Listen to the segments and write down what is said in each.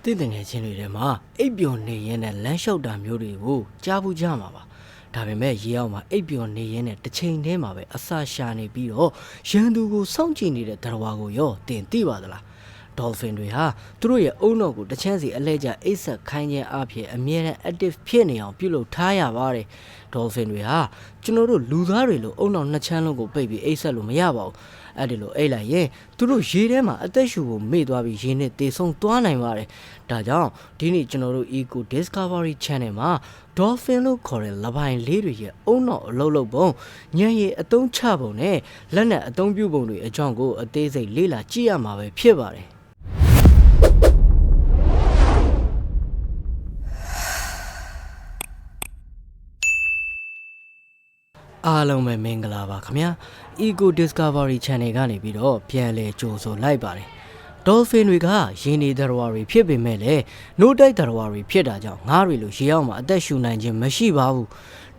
တင့်တယ်ငယ်ချင်းတွေထဲမှာအိပ်ပျော်နေရင်းနဲ့လမ်းလျှောက်တာမျိုးတွေကိုကြားဘူးကြမှာပါဒါပေမဲ့ရေအောင်မှာအိပ်ပျော်နေရင်းနဲ့တစ်ချိန်တည်းမှာပဲအစာရှာနေပြီးတော့ရန်သူကိုစောင့်ကြည့်နေတဲ့သတ္တဝါကိုရောတင်သိပါသလားဒေါ်ဖင်တွေဟာသူတို့ရဲ့အုံနောက်ကိုတစ်ချမ်းစီအလဲကျအိတ်ဆက်ခိုင်းခြင်းအဖြစ်အမြဲတမ်း active ဖြစ်နေအောင်ပြုလုပ်ထားရပါတယ်ဒေါ်ဖင်တွေဟာကျွန်တော်တို့လူသားတွေလိုအုံနောက်နှစ်ချမ်းလုံးကိုပိတ်ပြီးအိတ်ဆက်လို့မရပါဘူးအဲ့ဒီလိုအိတ်လိုက်ရင်သူတို့ရေထဲမှာအသက်ရှူကိုမေ့သွားပြီးရေနဲ့တေဆုံးသွားနိုင်ပါတယ်ဒါကြောင့်ဒီနေ့ကျွန်တော်တို့ Eco Discovery Channel မှာ Dolphin လို့ခေါ်တဲ့လပိုင်လေးတွေရဲ့အုံနောက်အလုပ်လုပ်ပုံညံရည်အသုံးချပုံနဲ့လက်နက်အသုံးပြုပုံတွေအကြောင်းကိုအသေးစိတ်လေ့လာကြည့်ရမှာပဲဖြစ်ပါတယ်အားလုံးပဲမင်္ဂလာပါခင်ဗျာ Eco Discovery Channel ကနေပြီးတော့ပြန်လည်ကြိုဆိုလိုက်ပါတယ် Dolphin တွေကရေနေသတ္တဝါတွေဖြစ်ပေမဲ့လည်းနိုးတိုက်သတ္တဝါတွေဖြစ်တာကြောင့်ငါးတွေလိုရေအောက်မှာအသက်ရှူနိုင်ခြင်းမရှိပါဘူး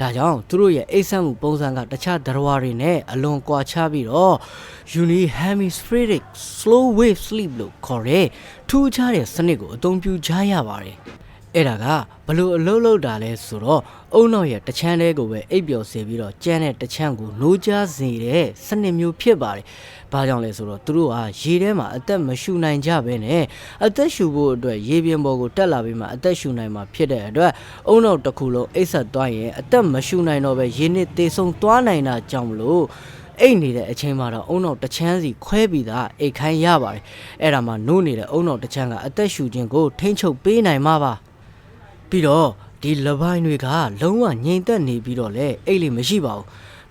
ဒါကြောင့်သူတို့ရဲ့အိပ်စက်မှုပုံစံကတခြားသတ္တဝါတွေနဲ့အလွန်ကွာခြားပြီးတော့ Unihemispheric slow wave sleep လို့ခေါ်တဲ့ထူးခြားတဲ့စနစ်ကိုအသုံးပြုကြရပါတယ်အဲ့ဒါကဘလို့အလုပ်လုပ်တာလဲဆိုတော့အုံနောက်ရဲ့တချမ်းလေးကိုပဲအိပ်ပျော်စေပြီးတော့ကျန်းတဲ့တချမ်းကိုနိုးကြားစေတဲ့စနစ်မျိုးဖြစ်ပါတယ်။ဘာကြောင့်လဲဆိုတော့သူတို့ဟာရေထဲမှာအသက်မရှူနိုင်ကြဘဲနဲ့အသက်ရှူဖို့အတွက်ရေပြင်ပေါ်ကိုတက်လာပြီးမှအသက်ရှူနိုင်မှာဖြစ်တဲ့အတွက်အုံနောက်တစ်ခုလုံးအိပ်ဆက်သွားရင်အသက်မရှူနိုင်တော့ပဲရေနစ်သေဆုံးသွားနိုင်တာကြောင့်မလို့အိတ်နေတဲ့အချိန်မှာတော့အုံနောက်တစ်ချမ်းစီခွဲပြီးသားအိတ်ခိုင်းရပါတယ်။အဲ့ဒါမှနိုးနေတဲ့အုံနောက်တစ်ချမ်းကအသက်ရှူခြင်းကိုထိန်းချုပ်ပေးနိုင်မှာပါ။ပြီးတော့ဒီလပိုင်းတွေကလုံးဝငြိမ်သက်နေပြီးတော့လေအိတ်လေးမရှိပါဘူး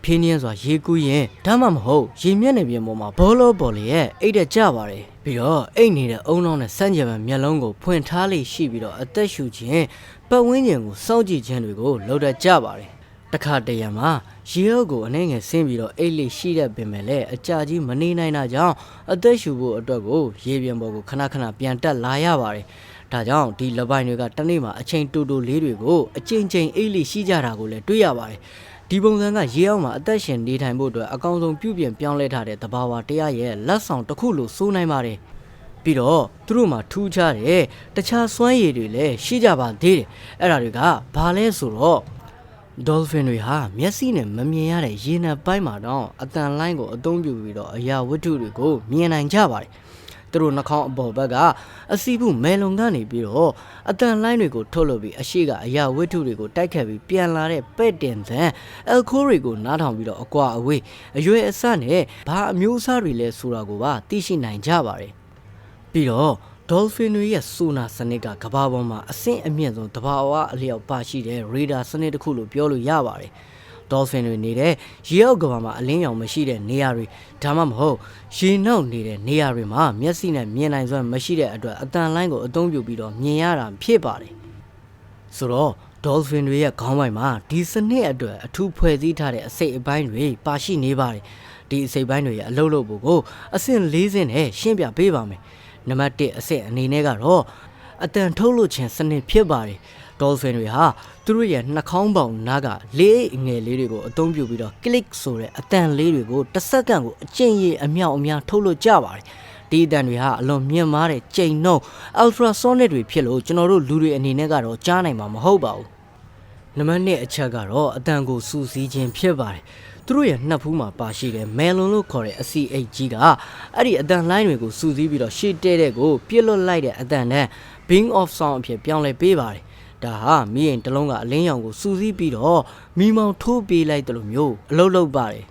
ဖြင်းနှင်းစွာရေကူးရင်ဒါမှမဟုတ်ရေမျက်နှာပြင်ပေါ်မှာဘောလောဘော်လေးရဲ့အိတ်တက်ကြပါတယ်ပြီးတော့အိတ်နေတဲ့အုံနောက်နဲ့စမ်းကြံမဲ့မျက်လုံးကိုဖွင့်ထားလေးရှိပြီးတော့အသက်ရှူခြင်းပတ်ဝန်းကျင်ကိုစောင့်ကြည့်ခြင်းတွေကိုလုပ်တတ်ကြပါတယ်တခါတရံမှာရေအုပ်ကိုအနေငယ်ဆင်းပြီးတော့အိတ်လေးရှိတဲ့ပင်မဲ့လည်းအကြာကြီးမနေနိုင်တာကြောင့်အသက်ရှူဖို့အတွက်ကိုရေပြင်ပေါ်ကိုခဏခဏပြန်တက်လာရပါတယ်ဒါကြောင့်ဒီလပိုင်းတွေကတနေ့မှာအချိန်တူတူလေးတွေကိုအချိန်ချင်းအိတ်လေးရှိကြတာကိုလည်းတွေ့ရပါတယ်ဒီပုံစံကရေအောက်မှာအသက်ရှင်နေထိုင်ဖို့အတွက်အကောင်းဆုံးပြုပြင်ပြောင်းလဲထားတဲ့သဘာဝတရားရဲ့လက်ဆောင်တစ်ခုလို့ဆိုနိုင်ပါတယ်ပြီးတော့သူတို့မှာထူးခြားတဲ့တခြားစွမ်းရည်တွေလည်းရှိကြပါသေးတယ်အဲ့ဒါတွေကဘာလဲဆိုတော့ Dolphin တွေဟာမျက်စိနဲ့မမြင်ရတဲ့ရေနံပိုင်းမှာတော့အတန်လိုင်းကိုအသုံးပြုပြီးတော့အရာဝတ္ထုတွေကိုမြင်နိုင်ကြပါတယ်သူတို့နှာခေါင်းအပေါ်ဘက်ကအစီးပုမဲလုံကနေပြီးတော့အတန်လိုင်းတွေကိုထုတ်လုပ်ပြီးအရှိကအရာဝတ္ထုတွေကိုတိုက်ခတ်ပြီးပြန်လာတဲ့ပဲ့တင်သံအယ်ခိုးတွေကိုနားထောင်ပြီးတော့အကွာအဝေးအရွယ်အစနဲ့ဘာအမျိုးအစားတွေလဲဆိုတာကိုပါသိရှိနိုင်ကြပါတယ်ပြီးတော့ Dolphin တွေရဲ့ဆိုနာစနစ်ကကမ္ဘာပေါ်မှာအဆင့်အမြင့်ဆုံးတဘာဝအလျောက်ပါရှိတဲ့ radar စနစ်တစ်ခုလို့ပြောလို့ရပါတယ်Dolphin တွေနေတဲ့ရေအောက်ကဘာမှာအလင်းရောင်မရှိတဲ့နေရာတွေဒါမှမဟုတ်ရေနောက်နေတဲ့နေရာတွေမှာမျက်စိနဲ့မြင်နိုင်စွမ်းမရှိတဲ့အတွက်အတန်လိုင်းကိုအသုံးပြုပြီးတော့မြင်ရတာဖြစ်ပါတယ်ဆိုတော့ Dolphin တွေရဲ့ခေါင်းပိုင်းမှာဒီစနစ်အတွက်အထူးဖွဲ့စည်းထားတဲ့အစိတ်အပိုင်းတွေပါရှိနေပါတယ်ဒီအစိတ်ပိုင်းတွေရဲ့အလုပ်လုပ်ဖို့ကိုအဆင့်၄ဆင့်နဲ့ရှင်းပြပေးပါမယ်နံပါတ်1အဆင့်အနေနဲ့ကတော့အတန်ထုတ်လို့ခြင်းစနစ်ဖြစ်ပါတယ်Dolphin တွေဟာသူတို့ရဲ့နှာခေါင်းပေါင်နားကလေးငယ်လေးတွေကိုအသုံးပြုပြီးတော့ click ဆိုတဲ့အတန်လေးတွေကိုတစ်စက္ကန့်ကိုအကျဉ်းရည်အမြောက်အများထုတ်လို့ကြပါတယ်ဒီအတန်တွေဟာအလွန်မြင့်မားတဲ့ကြိမ်နှုန်း ultrasonic တွေဖြစ်လို့ကျွန်တော်တို့လူတွေအနေနဲ့ကတော့ကြားနိုင်မှာမဟုတ်ပါဘူးနံပါတ်2အချက်ကတော့အတန်ကိုစူးစီးခြင်းဖြစ်ပါတယ်သူတို့ရဲ့နှက်ဖူးမှာပါရှိတဲ့မဲလွန်လို့ခေါ်တဲ့အစီအိတ်ကြီးကအဲ့ဒီအတန်လိုင်းတွေကိုစူးစီးပြီးတော့ရှေ့တဲတဲ့ကိုပြစ်လွတ်လိုက်တဲ့အတန်နဲ့ beam of sound အဖြစ်ပြောင်းလဲပေးပါတယ်ဒါဟာမိရင်တစ်လုံးကအလင်းရောင်ကိုစူးစီးပြီးတော့မိမောင်ထိုးပေးလိုက်တယ်လို့မျိုးအလုပ်လုပ်ပါတယ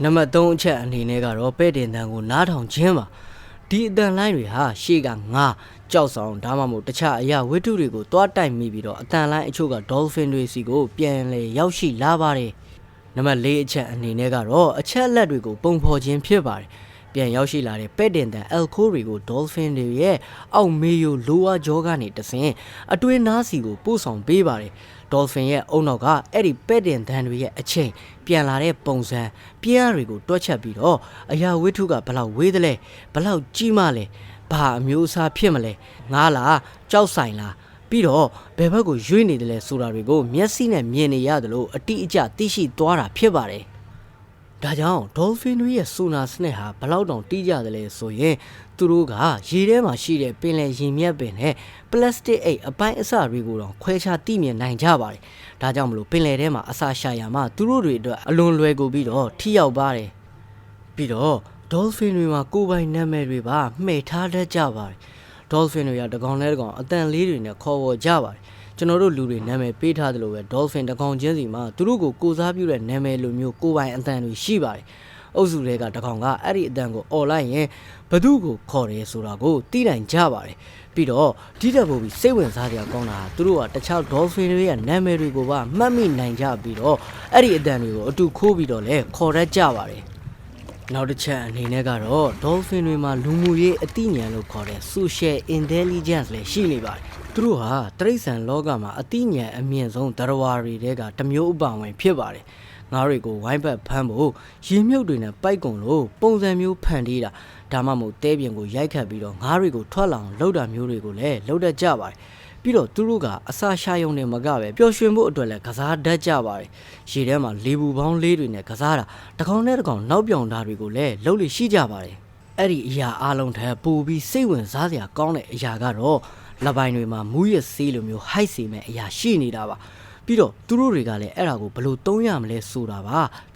်နံပါတ်3အချက်အနေနဲ့ကတော့ပဲ့တင်တန်ကိုနားထောင်ခြင်းပါဒီအတန်လိုင်းတွေဟာရှေ့ကငါးကြောက်ဆောင်ဒါမှမဟုတ်တခြားအရာဝတ္ထုတွေကိုတွားတိုက်မိပြီးတော့အတန်လိုင်းအချို့က Dolphin တွေစီကိုပြန်လဲရောက်ရှိလာပါတယ်နံပါတ်4အချက်အနေနဲ့ကတော့အချက်လက်တွေကိုပုံဖော်ခြင်းဖြစ်ပါတယ်ပြန်ရောက်ရှိလာတဲ့ပဲ့တင်တန်အယ်ခိုးတွေကို Dolphin တွေရဲ့အောက်မေးယိုလိုဝါကြောကနေတဆင်အတွင်းနားစီကိုပို့ဆောင်ပေးပါတယ် Dolphin ရဲ့အုံနောက်ကအဲ့ဒီပဲ့တင်တန်တွေရဲ့အချိန်ပြန်လာတဲ့ပုံစံပြားတွေကိုတွက်ချက်ပြီးတော့အရာဝတ္ထုကဘလောက်ဝေးသလဲဘလောက်ကြီးမှလဲဘာအမျိုးအစားဖြစ်မလဲငါးလားကြောက်ဆိုင်လားပြီးတော့ဘယ်ဘက်ကိုရွေးနေတယ်လဲဆိုတာတွေကိုမျက်စိနဲ့မြင်နေရတယ်လို့အတိအကျသိရှိသွားတာဖြစ်ပါတယ် ဒါကြောင့် dolphin တွေရဲ့ sonar စနစ်ဟာဘယ်လောက်တောင်တိကျတယ်လဲဆိုရင်သူတို့ကရေထဲမှာရှိတဲ့ပင်လယ်ရင်မြက်ပင်နဲ့ plastic အိတ်အပိုင်းအစတွေကိုတော့ခွဲခြားသိမြင်နိုင်ကြပါတယ်။ဒါကြောင့်မလို့ပင်လယ်ထဲမှာအစာရှာရမှာသူတို့တွေအတွက်အလွန်လွယ်ကူပြီးတော့ထိရောက်ပါတယ်။ပြီးတော့ dolphin တွေမှာကိုယ်ပိုင်နာမည်တွေပါမှဲ့ထားတတ်ကြပါတယ်။ dolphin တွေကတကောင်လဲတကောင်အတန်လေးတွေနဲ့ခေါ်ဝေါ်ကြပါတယ်။ကျွန်တော်တို့လူတွေနာမည်ပေးထားသလိုပဲ dolphin တကောင်ချင်းစီမှာသူတို့ကိုကိုစားပြုတဲ့နာမည်လိုမျိုးကိုယ်ပိုင်အတန်တွေရှိပါတယ်။အုပ်စုတွေကတကောင်ကအဲ့ဒီအတန်ကိုអော်လိုက်ရင်ဘသူကိုခေါ်တယ်ဆိုတာကိုသိနိုင်ကြပါတယ်။ပြီးတော့ဒီတက်ဖို့ပြီးစိတ်ဝင်စားစရာကောင်းတာသူတို့ကတခြား dolphin တွေရဲ့နာမည်တွေကိုပါမှတ်မိနိုင်ကြပြီးတော့အဲ့ဒီအတန်တွေကိုအတူခိုးပြီးတော့လဲခေါ်တတ်ကြပါတယ်။နောက်တစ်ချက်အနေနဲ့ကတော့ dolphin တွေမှာလူမှုရေးအသိဉာဏ်လို့ခေါ်တဲ့ social intelligence လည်းရှိနေပါတယ်။သူတို့ဟာတိရစ္ဆာန်လောကမှာအသိဉာဏ်အမြင့်ဆုံးသတ္တဝါတွေထဲကတစ်မျိုးအပါဝင်ဖြစ်ပါတယ်။ငါးတွေကိုဝိုင်းပတ်ဖမ်းဖို့ရေမြုပ်တွေနဲ့ပိုက်ကုံလို့ပုံစံမျိုးဖန်တီးတာဒါမှမဟုတ်တဲပြင်ကိုရိုက်ခတ်ပြီးတော့ငါးတွေကိုထွက်လာအောင်လုပ်တာမျိုးတွေကိုလည်းလုပ်တတ်ကြပါတယ်။ပြီးတော့သူတို့ကအစာရှာယုံနေမှာကပဲပျော်ရွှင်ဖို့အတွက်လည်းကစားတတ်ကြပါတယ်။ရေထဲမှာလေပူပေါင်းလေးတွေနဲ့ကစားတာတကောင်နဲ့တကောင်နောက်ပြောင်တာတွေကိုလည်းလုပ်လို့ရှိကြပါတယ်။အဲ့ဒီအရာအလုံးထက်ပိုပြီးစိတ်ဝင်စားစရာကောင်းတဲ့အရာကတော့လက်ပိုင်းတွေမှာမူးယစ်ဆေးလိုမျိုးဟိုက်စေမဲ့အရာရှိနေတာပါ။ပြီးတော့သူတို့တွေကလည်းအဲ့ဒါကိုဘယ်လိုသုံးရမလဲဆိုတာပ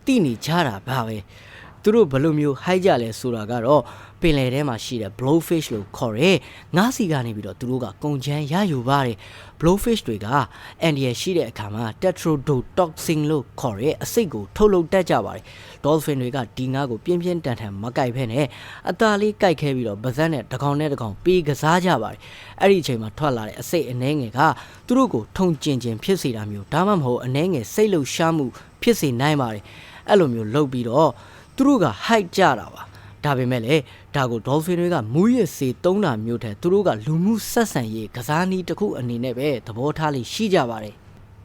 ါသိနေကြတာပါပဲ။သူတို့ဘယ်လိုမျိုးဟိုက်ကြလဲဆိုတာကတော့ပင်လယ်ထဲမှာရှိတဲ့ blowfish လို့ခေါ်ရဲငါးစီကနေပြီးတော့သူတို့ကကုန်ချမ်းရယူပါတယ် blowfish တွေကအန်ဒီရရှိတဲ့အခါမှာ tetrodotoxin လို့ခေါ်ရဲအဆိပ်ကိုထုတ်လုပ်တတ်ကြပါတယ် dolphin တွေကဒီငါးကိုပြင်းပြင်းထန်ထန်မကိုက်ဖဲနဲ့အသားလေးကိုက်ခဲပြီးတော့ပါးစပ်နဲ့တကောင်နဲ့တကောင်ပေးကစားကြပါတယ်အဲ့ဒီအချိန်မှာထွက်လာတဲ့အဆိပ်အနှဲငယ်ကသူတို့ကိုထုံကျင်ဖြစ်စေတာမျိုးဒါမှမဟုတ်အနှဲငယ်စိတ်လှုပ်ရှားမှုဖြစ်စေနိုင်ပါတယ်အဲ့လိုမျိုးလုပ်ပြီးတော့သူတို့က hide ကြတာပါဒါပေမဲ့လည်းဒါကို dolphin တွေကမူးယစ်စေသုံးတာမျိုးထက်သူတို့ကလူမှုဆက်ဆံရေးကစားနည်းတစ်ခုအနေနဲ့ပဲသဘောထားလေးရှိကြပါတယ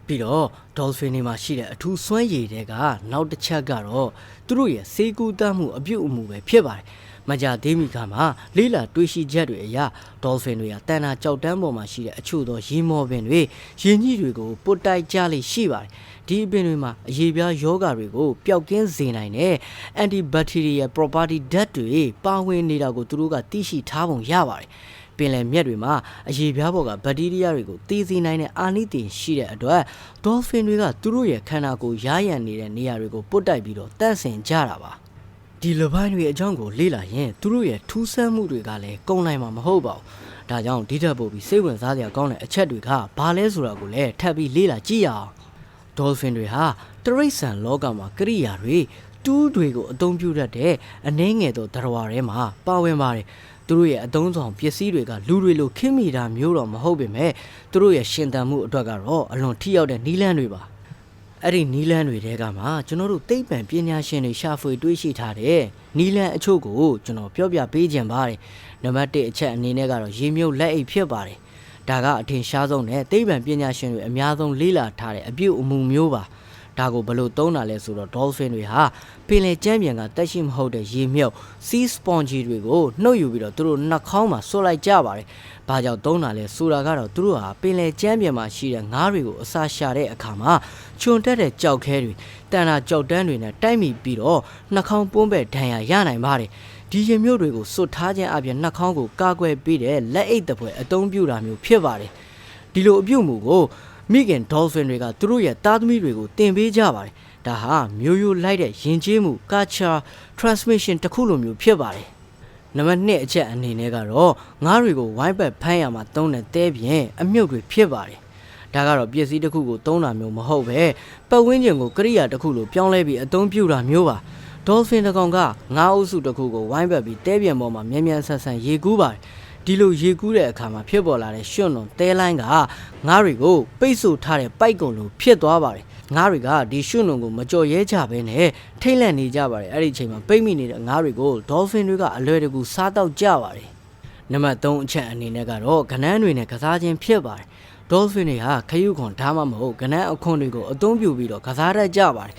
်ပြီးတော့ dolphin တွေမှာရှိတဲ့အထူးစွမ်းရည်တွေကနောက်တစ်ချက်ကတော့သူတို့ရဲ့စေကူတတ်မှုအပြုတ်အမူပဲဖြစ်ပါတယ်မကြသေးမီကမှလေးလာတွေးရှိချက်တွေအရ dolphin တွေကတန်တာကြောက်တန်းပေါ်မှာရှိတဲ့အချို့သောရေမော်ပင်တွေရင်ကြီးတွေကိုပုတ်တိုက်ကြလိရှိပါတယ်ဒီအပင်တွေမှာအရေပြားယောဂတွေကိုပျောက်ကင်းစေနိုင်တဲ့ antibacterial property ဓာတ်တွေပါဝင်နေတာကိုသူတို့ကသိရှိထားပုံရပါတယ်ပင်လယ်မြက်တွေမှာအရေပြားပေါ်ကဘက်တီးရီးယားတွေကိုသိစေနိုင်တဲ့အာနိသင်ရှိတဲ့အတွက် dolphin တွေကသူတို့ရဲ့ခန္ဓာကိုယ်ရားရံနေတဲ့နေရာတွေကိုပုတ်တိုက်ပြီးတော့တန့်စင်ကြတာပါဒီလပိုင်းတွေအကြောင်းကိုလေ့လာရင်သူတို့ရဲ့ထူးဆန်းမှုတွေကလည်းကုန်နိုင်မှာမဟုတ်ပါဘူးဒါကြောင့်ဒီထက်ပိုပြီးစိတ်ဝင်စားစရာကောင်းတဲ့အချက်တွေကဘာလဲဆိုတာကိုလည်းထပ်ပြီးလေ့လာကြည့်ရအောင်dolphin တွေဟာတရိတ်ဆန်လောကမှာကရိယာတွေတူးတွေကိုအသုံးပြုတတ်တဲ့အနှဲငယ်သောသတ္တဝါတွေမှာပါဝင်ပါတယ်သူတို့ရဲ့အသုံးဆောင်ပစ္စည်းတွေကလူတွေလိုခင်းမိတာမျိုးတော့မဟုတ်ပေမဲ့သူတို့ရဲ့ရှင်သန်မှုအတွက်ကတော့အလွန်ထိရောက်တဲ့နည်းလမ်းတွေပါအဲ့ဒီနီလန်းတွေတဲကမှကျွန်တော်တို့သိပ္ပံပညာရှင်တွေရှာဖွေတွေးရှိထားတဲ့နီလန်းအချို့ကိုကျွန်တော်ပြောပြပေးခြင်းပါတယ်နံပါတ်1အချက်အနေနဲ့ကတော့ရေမြုပ်လက်အိတ်ဖြစ်ပါတယ်ဒါကအထင်ရှားဆုံးနဲ့သိပ္ပံပညာရှင်တွေအများဆုံးလေ့လာထားတဲ့အပြုအမူမျိုးပါဒါကိုဘယ်လိုသုံးတာလဲဆိုတော့ dolphin တွေဟာပင်လယ်ကြမ်းပြင်ကတက်ရှိမဟုတ်တဲ့ရေမြုပ် sea sponge တွေကိုနှုတ်ယူပြီးတော့သူတို့နှာခေါင်းမှာဆွတ်လိုက်ကြပါတယ်။ဘာကြောင့်သုံးတာလဲဆိုတာကတော့သူတို့ဟာပင်လယ်ကြမ်းပြင်မှာရှိတဲ့ငါးတွေကိုအစာရှာတဲ့အခါမှာချွန်တက်တဲ့ကြောက်ခဲတွေတန်တာကြောက်တန်းတွေနဲ့တိုက်မိပြီးတော့နှာခေါင်းပွန်းပဲဒဏ်ရာရနိုင်ပါတယ်။ဒီရေမြုပ်တွေကိုစွတ်ထားခြင်းအပြင်နှာခေါင်းကိုကာကွယ်ပေးတဲ့လက်အိတ်တစ်ဖွဲအသုံးပြုတာမျိုးဖြစ်ပါတယ်။ဒီလိုအပြုတ်မှုကိုမိခင် dolphin တွေကသူတို့ရဲ့သားသမီးတွေကိုတင်ပေးကြပါတယ်။ဒါဟာမျိုးရိုးလိုက်တဲ့ယဉ်ကျေးမှု culture transmission တစ်ခုလိုမျိုးဖြစ်ပါတယ်။နံပါတ်2အချက်အနေနဲ့ကတော့ငါးတွေကိုဝိုင်းပတ်ဖမ်းရမှာသုံးတဲ့တဲပြင်အမြုပ်တွေဖြစ်ပါတယ်။ဒါကတော့ပစ္စည်းတစ်ခုကိုသုံးတာမျိုးမဟုတ်ပဲပတ်ဝန်းကျင်ကိုကရိယာတစ်ခုလိုပြောင်းလဲပြီးအသုံးပြုတာမျိုးပါ။ dolphin တစ်ကောင်ကငါးအုပ်စုတစ်ခုကိုဝိုင်းပတ်ပြီးတဲပြင်ပေါ်မှာမြန်မြန်ဆန်ဆန်ရေကူးပါတယ်။ဒီလိုရေကူးတဲ့အခါမှာဖြစ်ပေါ်လာတဲ့ရွှွန့်လွန်တဲလိုင်းကငါးတွေကိုပိတ်ဆို့ထားတဲ့ပိုက်ကုံလိုဖြစ်သွားပါတယ်ငါးတွေကဒီရွှွန့်လွန်ကိုမကြော်ရဲကြဘဲနဲ့ထိတ်လန့်နေကြပါတယ်အဲ့ဒီအချိန်မှာပိတ်မိနေတဲ့ငါးတွေကို dolphin တွေကအလွယ်တကူစားတော့ကြပါတယ်နံပါတ်3အချက်အနေနဲ့ကတော့ကနန်းတွေနဲ့ကစားခြင်းဖြစ်ပါတယ် dolphin တွေဟာခရုခွန်ဒါမှမဟုတ်ကနန်းအခွန်တွေကိုအသုံးပြုပြီးတော့ကစားတတ်ကြပါတယ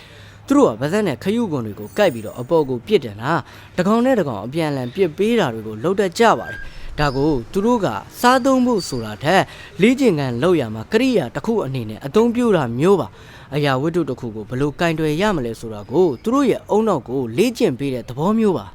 ်သူတို့ကဗဇက်နဲ့ခရုခွန်တွေကိုကိုက်ပြီးတော့အပေါ်ကိုပြစ်တယ်လားတကောင်နဲ့တကောင်အပြန်အလှန်ပြစ်ပေးတာတွေကိုလုပ်တတ်ကြပါတယ် ဒါကိုသူတို့ကစားသုံးဖို့ဆိုတာထက်လေ့ကျင့်ခန်းလုပ်ရမှာကရိယာတစ်ခုအနေနဲ့အသုံးပြုတာမျိုးပါအရာဝတ္ထုတစ်ခုကိုဘယ်လိုကင်တွယ်ရမလဲဆိုတာကိုသူတို့ရဲ့အုံနောက်ကိုလေ့ကျင့်ပေးတဲ့သဘောမျိုးပါ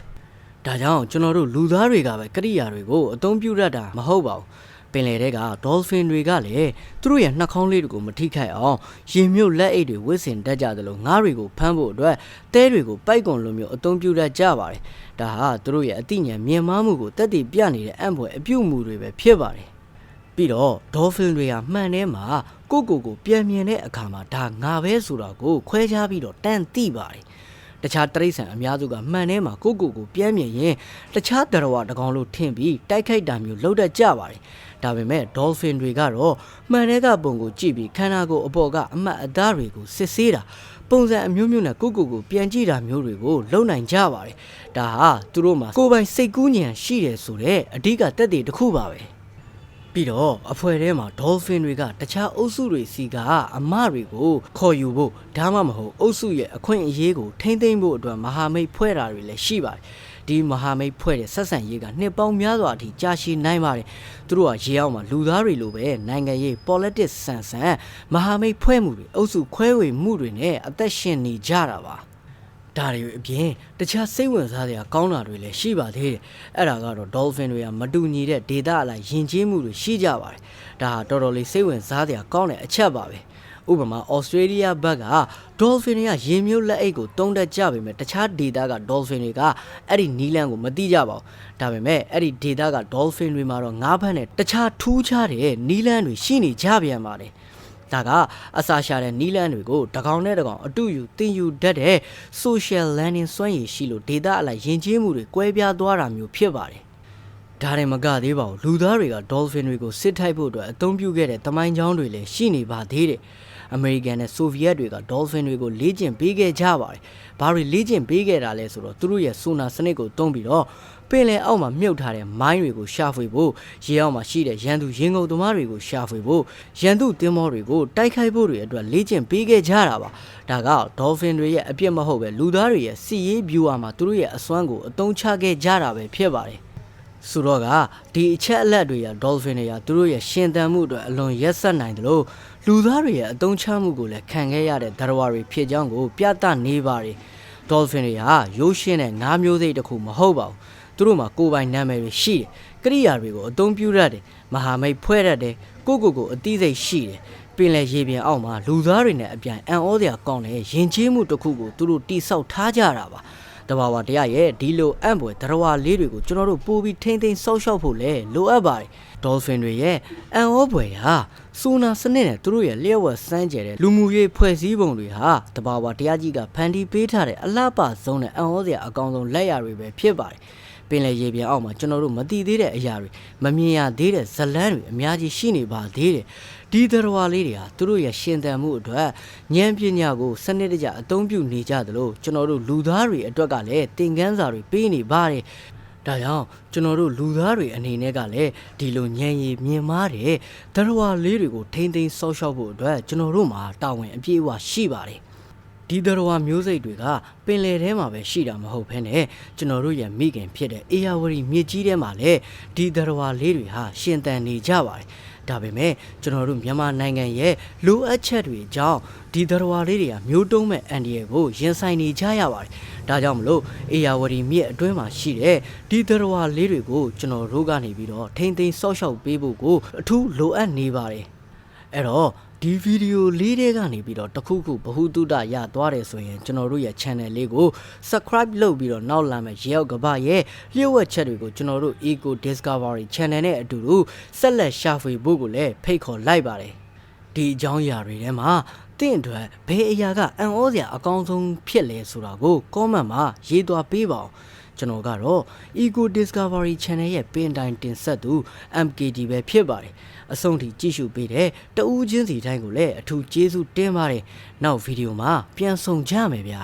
ဒါကြောင့်ကျွန်တော်တို့လူသားတွေကပဲကရိယာတွေကိုအသုံးပြုတတ်တာမဟုတ်ပါဘူးပင်လယ်ထဲကဒေါ်ဖင်တွေကလည်းသူတို့ရဲ့နှာခေါင်းလေးတွေကိုမထိခိုက်အောင်ရေမြုပ်လက်အိတ်တွေဝစ်ဆင်တတ်ကြသလိုငါးတွေကိုဖမ်းဖို့အတွက်တဲတွေကိုပိုက်ကွန်လိုမျိုးအသုံးပြုတတ်ကြပါတယ်ဒါဟာသူတို့ရဲ့အသိဉာဏ်မြင်မာမှုကိုတက်တည်ပြနေတဲ့အံ့ဖွယ်အပြုအမူတွေပဲဖြစ်ပါတယ်ပြီးတော့ဒေါ်ဖင်တွေကမှန်ထဲမှာကိုပြန်မြင်တဲ့အခါမှာဒါငါပဲဆိုတာကိုခွဲခြားပြီးတော့တန်သိပါတယ်တခြားတရိษံအများစုကမှန်ထဲမှာကိုပြန်မြင်ရင်တခြားတရဝတကောင်လို့ထင်ပြီးတိုက်ခိုက်တာမျိုးလုပ်တတ်ကြပါတယ်ဒါပေမဲ့ဒေါ်ဖင်တွေကတော့မှန်တဲ့ကပုံကိုကြည့်ပြီးခန္ဓာကိုယ်အပေါ်ကအမတ်အသားတွေကိုစစ်ဆေးတာပုံစံအမျိုးမျိုးနဲ့ကိုပြန်ကြည့်တာမျိုးတွေကိုလုပ်နိုင်ကြပါတယ်ဒါဟာသူတို့မှာကိုယ်ပိုင်စိတ်ကူးဉာဏ်ရှိတယ်ဆိုတဲ့အဓိကသက်သေတစ်ခုပါပဲပြီးတော့အဖွဲထဲမှာဒေါ်ဖင်တွေကတခြားအုပ်စုတွေစီကအမတွေကိုခေါ်ယူဖို့ဒါမှမဟုတ်အုပ်စုရဲ့အခွင့်အရေးကိုထိမ့်သိမ်းဖို့အတွက်မဟာမိတ်ဖွဲ့တာတွေလည်းရှိပါတယ်ဒီမဟာမိတ်ဖွဲ့တဲ့ဆက်ဆံရေးကနှစ်ပေါင်းများစွာအထိကြာရှည်နိုင်ပါတယ်သူတို့ကရေအောက်မှာလူသားတွေလိုပဲနိုင်ငံရေး politics ဆန်မဟာမိတ်ဖွဲ့မှုတွေအုပ်စုခွဲဝေမှုတွေနဲ့အသက်ရှင်နေကြတာပါဒါတွေအပြင်တခြားစိတ်ဝင်စားစရာကောင်းတာတွေလည်းရှိပါသေးတယ်အဲ့ဒါကတော့ dolphin တွေကမတူညီတဲ့ဒေတာအလိုက်ယဉ်ကျေးမှုတွေရှိကြပါတယ်ဒါဟာတော်တော်လေးစိတ်ဝင်စားစရာကောင်းတဲ့အချက်ပါပဲဥပမာဩစတြေးလျဘက်က dolphin တွေကရေမြုပ်လက်အိတ်ကိုတုံးတက်ကြပေမဲ့တခြားဒေတာက dolphin တွေကအဲ့ဒီနီလန်းကိုမသိကြပါဘူးဒါပေမဲ့အဲ့ဒီဒေတာက dolphin တွေမှာတော့ငါးဖက်နဲ့တခြားထူးခြားတဲ့နီလန်းတွေရှိနေကြပြန်ပါတယ်ဒါကအစာရှာတဲ့နီလန်းတွေကိုတကောင်နဲ့တကောင်အတူယူတင်ယူတတ်တဲ့ social learning စွမ်းရည်ရှိလို့ဒေတာအလိုက်ယဉ်ကျေးမှုတွေကွဲပြားသွားတာမျိုးဖြစ်ပါတယ်ဒါရင်မကသေးပါဘူးလူသားတွေက dolphin တွေကိုစစ်ထိုက်ဖို့အတွက်အသုံးပြုခဲ့တဲ့သမိုင်းကြောင်းတွေလည်းရှိနေပါသေးတယ်အမေရိကန်နဲ့ဆိုဗီယက်တွေက dolphin တွေကိုလေ့ကျင့်ပေးခဲ့ကြပါတယ်ဘာတွေလေ့ကျင့်ပေးခဲ့တာလဲဆိုတော့သူတို့ရဲ့ဆိုနာစနစ်ကိုသုံးပြီးတော့ပင်လယ်အောက်မှာမြုပ်ထားတဲ့မိုင်းတွေကိုရှာဖွေဖို့ရေအောက်မှာရှိတဲ့ရန်သူရင်ငုံသမားတွေကိုရှာဖွေဖို့ရန်သူသင်္ဘောတွေကိုတိုက်ခိုက်ဖို့တွေအတွက်လေ့ကျင့်ပေးခဲ့ကြတာပါဒါက dolphin တွေရဲ့အပြစ်မဟုတ်ပဲလူသားတွေရဲ့စီရေး viewer မှာသူတို့ရဲ့အစွမ်းကိုအသုံးချခဲ့ကြတာပဲဖြစ်ပါတယ်ဆိုတော့ကဒီအချက်အလက်တွေက dolphin တွေကသူတို့ရဲ့ရှင်သန်မှုအတွက်အလွန်ရက်ဆက်နိုင်တယ်လို့လူသားတွေရဲ့အသုံးချမှုကိုလည်းခံခဲ့ရတဲ့သတ္တဝါတွေဖြစ်ကြောင်းကိုပြသနေပါတယ် dolphin တွေဟာရိုးရှင်းတဲ့ငါးမျိုးစိတ်တစ်ခုမဟုတ်ပါဘူးသူတို့မှာကိုယ်ပိုင်နာမည်တွေရှိတယ်ကရိယာတွေကိုအသုံးပြုတတ်တယ်မဟာမိတ်ဖွဲ့တတ်တယ်ကိုအသိစိတ်ရှိတယ်ပင်လယ်ရေပြင်အောက်မှာလူသားတွေနဲ့အပြိုင်အံ့ဩစရာကောင်းတဲ့ယဉ်ကျေးမှုတစ်ခုကိုသူတို့တိဆောက်ထားကြတာပါတဘာဝတရားရဲ့ဒီလိုအံ့ဖွယ်တရားလေးတွေကိုကျွန်တော်တို့ပို့ပြီးထိမ့်သိမ်းဆောက်ရှောက်ဖို့လဲလိုအပ်ပါတယ်ဒေါ်ဖင်တွေရဲ့အံ့ဩဖွယ်ဟာဆိုနာစနစ်နဲ့သူတို့ရဲ့လျှက်ဝက်စမ်းကြဲတဲ့လူမှုရေးဖွဲ့စည်းပုံတွေဟာတဘာဝတရားကြီးကဖန်တီးပေးထားတဲ့အလှပဆုံးနဲ့အံ့ဩစရာအကောင်ဆုံးလက်ရာတွေပဲဖြစ်ပါတယ်ပင်လယ်ရေပြင်အောက်မှာကျွန်တော်တို့မသိသေးတဲ့အရာတွေမမြင်ရသေးတဲ့ဇလန်းတွေအများကြီးရှိနေပါသေးတယ်ဒီတရားလေးတွေဟာသူတို့ရဲ့ရှင်သန်မှုအတွက်ဉာဏ်ပညာကိုစနစ်တကျအသုံးပြုနေကြသလိုကျွန်တော်တို့လူသားတွေအတွက်ကလည်းသင်ခန်းစာတွေပေးနေပါတယ်ဒါကြောင့်ကျွန်တော်တို့လူသားတွေအနေနဲ့ကလည်းဒီလိုဉာဏ်ရည်မြင်မာတဲ့တရားလေးတွေကိုထိမ့်သိမ်းဆောက်ရှောက်ဖို့အတွက်ကျွန်တော်တို့မှာတာဝန်အပြည့်အဝရှိပါတယ်ဒီတရားမျိုးစိတ်တွေကပင်လယ်ထဲမှာပဲရှိတာမဟုတ်ဘဲနဲ့ကျွန်တော်တို့ရဲ့မိခင်ဖြစ်တဲ့အေယာဝတီမြစ်ကြီးထဲမှာလည်းဒီတရားလေးတွေဟာရှင်သန်နေကြပါတယ်ဒါပေမဲ့ကျွန်တော်တို့မြန်မာနိုင်ငံရဲ့လိုအပ်ချက်တွေကြောင့်ဒီတရားလေးတွေကမျိုးတုံးမဲ့အန်ဒီယေကိုရင်ဆိုင်နေကြရပါတယ်ဒါကြောင့်မလို့အေယာဝတီမြစ်အတွင်းမှာရှိတဲ့ဒီတရားလေးတွေကိုကျွန်တော်တို့ကနေပြီးတော့ထိမ့်သိမ်းဆောက်ရှောက်ပေးဖို့ကိုအထူးလိုအပ်နေပါတယ်အဲ့တော့ဒီဗီဒီယိုလေးတွေကနေပြီးတော့တခုခုဘ ഹു တုဒရသွားတယ်ဆိုရင်ကျွန်တော်တို့ရဲ့ channel လေးကို subscribe လုပ်ပြီးတော့နောက်လာမယ့်ရေရောက်ကဘာရဲ့လျှို့ဝှက်ချက်တွေကိုကျွန်တော်တို့ Eco Discovery channel နဲ့အတူတူဆက်လက်ရှာဖွေဖို့ကိုလည်းဖိတ်ခေါ်လိုက်ပါတယ်ဒီအကြောင်းအရာတွေထဲမှာတင့်အတွက်ဘယ်အရာကအံ့ဩစရာအကောင်းဆုံးဖြစ်လဲဆိုတာကို comment မှာရေးသွားပေးပါဦးကျွန်တော်ကတော့ Eco Discovery Channel ရဲ့ပင်တိုင်းတင်ဆက်သူ MKD ပဲဖြစ်ပါတယ်အဆုံးထိကြည့်ရှုပေးတဲ့တဦးချင်းစီတိုင်းကိုလည်းအထူးကျေးဇူးတင်ပါတယ်နောက်ဗီဒီယိုမှာပြန်ဆုံကြမယ်ဗျာ